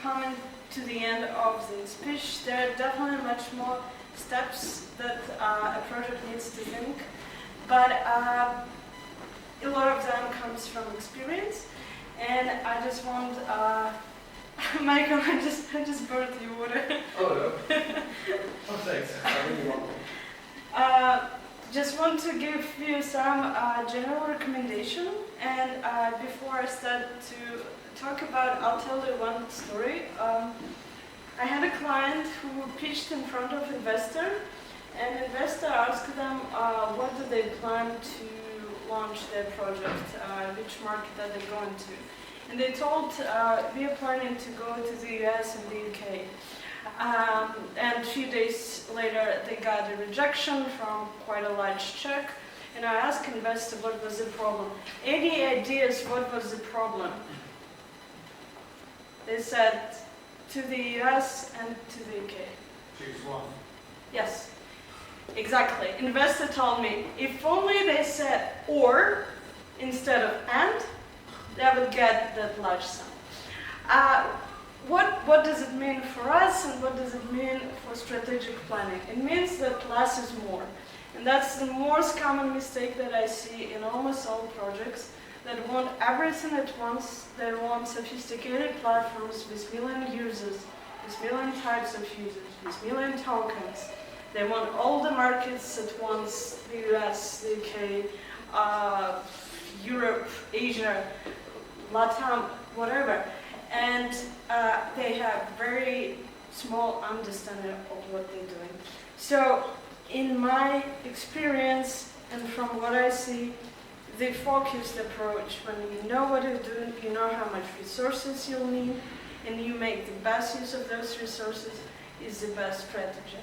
coming to the end of the speech. There are definitely much more steps that a project needs to think, but a lot of them comes from experience. And I just want, Michael, I just brought you water. Oh no. Oh thanks. I really want one. Just want to give you some general recommendation, and before I start to talk about, I'll tell you one story. I had a client who pitched in front of investor, and investor asked them what do they plan to launch their project, which market are they going to. And they told, we are planning to go to the US and the UK. And a few days later, they got a rejection from quite a large check. And I asked investor what was the problem. Any ideas what was the problem? They said to the US and to the UK. Choose one. Yes, exactly. Investor told me if only they said or instead of and, they would get that large sum. What does it mean for us, and what does it mean for strategic planning? It means that less is more. And that's the most common mistake that I see in almost all projects, that want everything at once. They want sophisticated platforms with million users, with million types of users, with million tokens. They want all the markets at once, the US, the UK, Europe, Asia, Latam, whatever. And they have very small understanding of what they're doing. So in my experience and from what I see, the focused approach, when you know what you're doing, you know how much resources you'll need, and you make the best use of those resources, is the best strategy.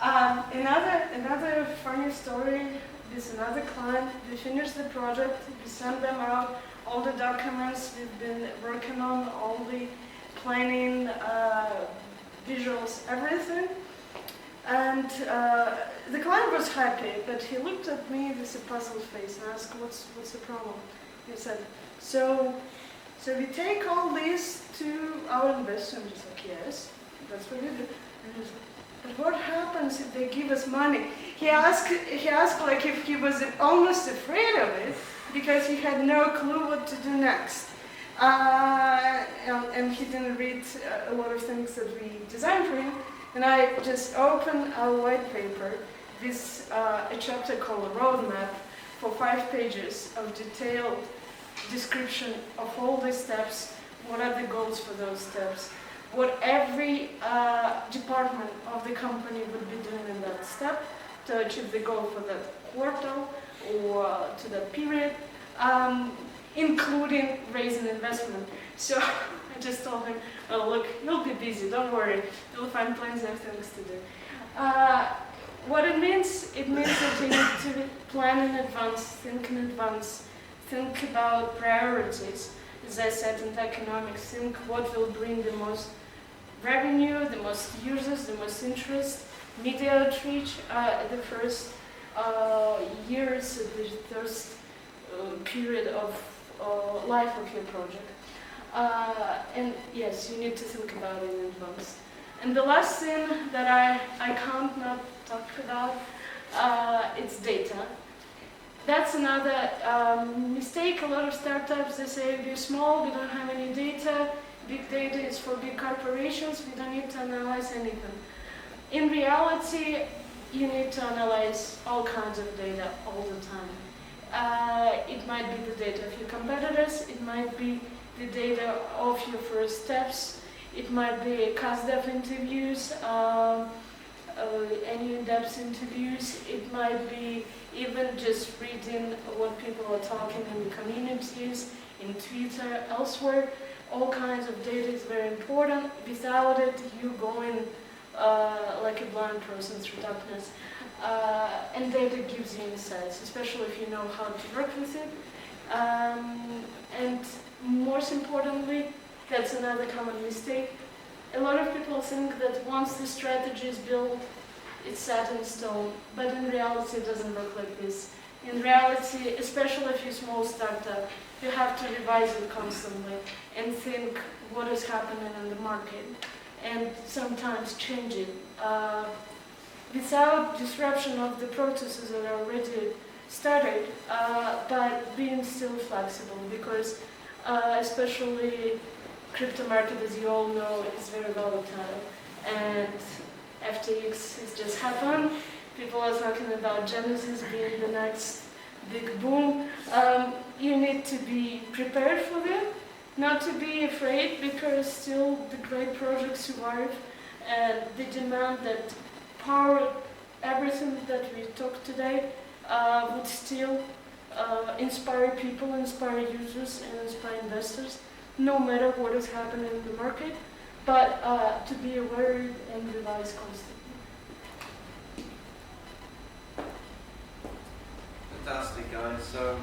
Another funny story with another client. We finished the project, we sent them out all the documents we've been working on, all the planning, visuals, everything. And the client was happy, but he looked at me with a puzzled face and asked, what's the problem? He said, so we take all this to our investor. And he's like, yes, that's what we do. And he's like, but what happens if they give us money? He asked like if he was almost afraid of it, because he had no clue what to do next. And he didn't read a lot of things that we designed for him. And I just opened our white paper with a chapter called a roadmap for 5 pages of detailed description of all the steps, what are the goals for those steps, what every department of the company would be doing in that step to achieve the goal for that quarter or to that period, including raising investment. So I just told him, well, look, you'll be busy, don't worry, you'll find plenty of things to do. What it means that you need to plan in advance, think in advance, think about priorities. As I said in economics, think what will bring the most revenue, the most users, the most interest, media outreach at the first years, the first period of life of your project. And yes, you need to think about it in advance. And the last thing that I can't not talk about, it's data. That's another mistake. A lot of startups, they say, we're small, we don't have any data. Big data is for big corporations, we don't need to analyze anything. In reality, you need to analyze all kinds of data all the time. It might be the data of your competitors, it might be the data of your first steps, it might be CASDEV interviews, any in-depth interviews, it might be even just reading what people are talking in the communities, in Twitter, elsewhere. All kinds of data is very important. Without it, you're going like a blind person through darkness. And data gives you insights, especially if you know how to work with it. And most importantly, that's another common mistake. A lot of people think that once the strategy is built, it's set in stone, but in reality it doesn't work like this. In reality, especially if you're a small startup, you have to revise it constantly and think what is happening in the market and sometimes change it without disruption of the processes that are already started, but being still flexible because especially crypto market, as you all know, is very volatile and FTX has just happened. People are talking about Genesis being the next big boom. You need to be prepared for them, not to be afraid because still the great projects survive and the demand that power everything that we talked today would still inspire people, inspire users and inspire investors, no matter what is happening in the market, but to be aware and revise constantly. Fantastic, guys. So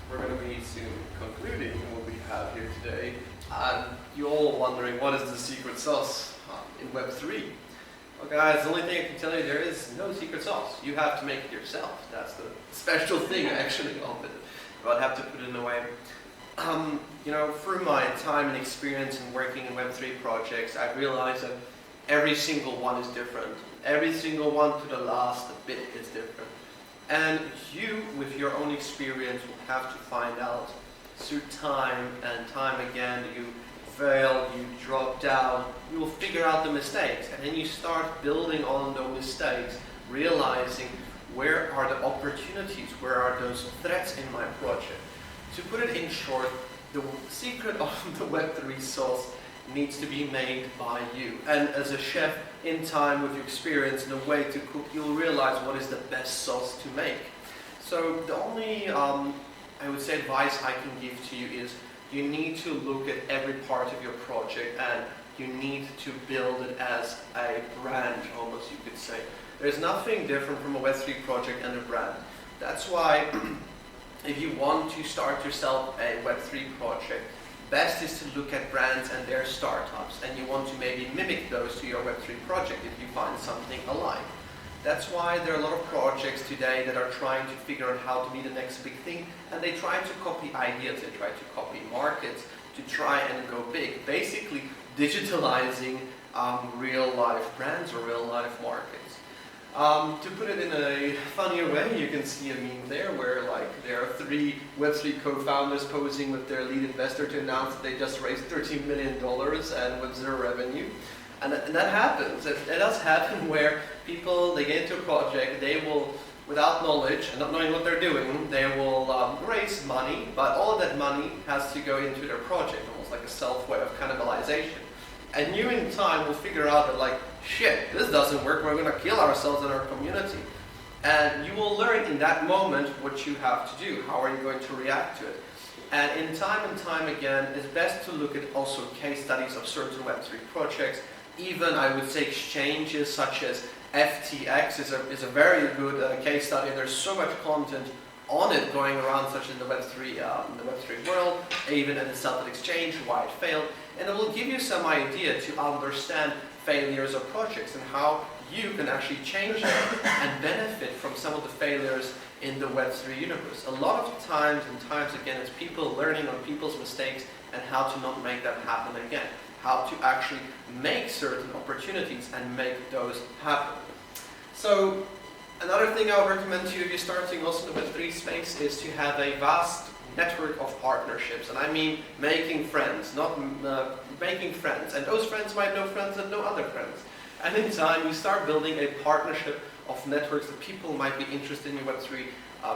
we're going to be soon concluding what we have here today. And you're all wondering, what is the secret sauce in Web3? Well, guys, the only thing I can tell you, there is no secret sauce. You have to make it yourself. That's the special thing, actually, of it. But have to put it in a way. You know, through my time and experience in working in Web3 projects, I've realized that every single one is different. Every single one to the last bit is different. And you, with your own experience, will have to find out through time and time again. You fail, you drop down, you will figure out the mistakes, and then you start building on those mistakes, realizing where are the opportunities, where are those threats in my project. To put it in short, the secret of the Web3 sauce needs to be made by you. And as a chef, in time with your experience and the way to cook, you'll realize what is the best sauce to make. So the only, I would say, advice I can give to you is you need to look at every part of your project and you need to build it as a brand, almost you could say. There's nothing different from a Web3 project and a brand. That's why if you want to start yourself a Web3 project, best is to look at brands and their startups, and you want to maybe mimic those to your Web3 project if you find something alike. That's why there are a lot of projects today that are trying to figure out how to be the next big thing, and they try to copy ideas, they try to copy markets, to try and go big, basically digitalizing real life brands or real life markets. To put it in a funnier way, you can see a meme there where there are 3 Web3 co-founders posing with their lead investor to announce that they just raised $13 million and with 0 revenue. And that happens. It does happen where people, they get into a project, they will, without knowledge and not knowing what they're doing, they will raise money, but all of that money has to go into their project, almost like a self-way of cannibalization. And you in time will figure out that shit, this doesn't work, we're going to kill ourselves and our community. And you will learn in that moment what you have to do, how are you going to react to it. And in time and time again, it's best to look at also case studies of certain Web3 projects, even I would say exchanges such as FTX is a very good case study. There's so much content on it going around, such in the Web3 world, even at the Celtic Exchange, why it failed, and it will give you some idea to understand failures of projects and how you can actually change them and benefit from some of the failures in the Web3 universe. A lot of times and times again, it's people learning on people's mistakes and how to not make that happen again, how to actually make certain opportunities and make those happen. So another thing I would recommend to you if you're starting also in the Web3 space is to have a vast network of partnerships. And I mean making friends, not making friends. And those friends might know friends that know other friends. And in time, you start building a partnership of networks that people might be interested in your Web3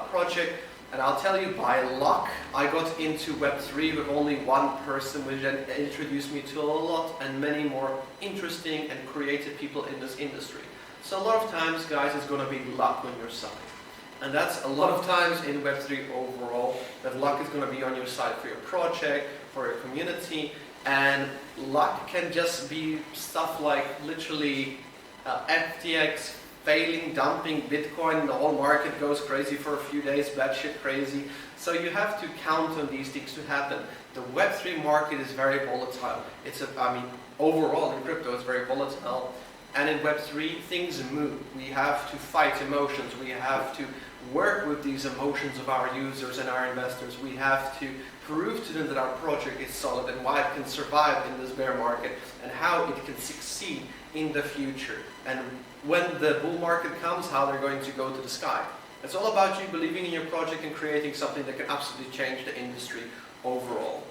project. And I'll tell you, by luck, I got into Web3 with only one person, which then introduced me to a lot and many more interesting and creative people in this industry. So a lot of times, guys, it's going to be luck on your side. And that's a lot of times in Web3 overall, that luck is going to be on your side for your project, for your community. And luck can just be stuff like literally FTX failing, dumping Bitcoin, the whole market goes crazy for a few days, batshit crazy. So you have to count on these things to happen. The Web3 market is very volatile. Overall in crypto it's very volatile. And in Web3, things move. We have to fight emotions. We have to work with these emotions of our users and our investors. We have to prove to them that our project is solid and why it can survive in this bear market and how it can succeed in the future. And when the bull market comes, how they're going to go to the sky. It's all about you believing in your project and creating something that can absolutely change the industry overall.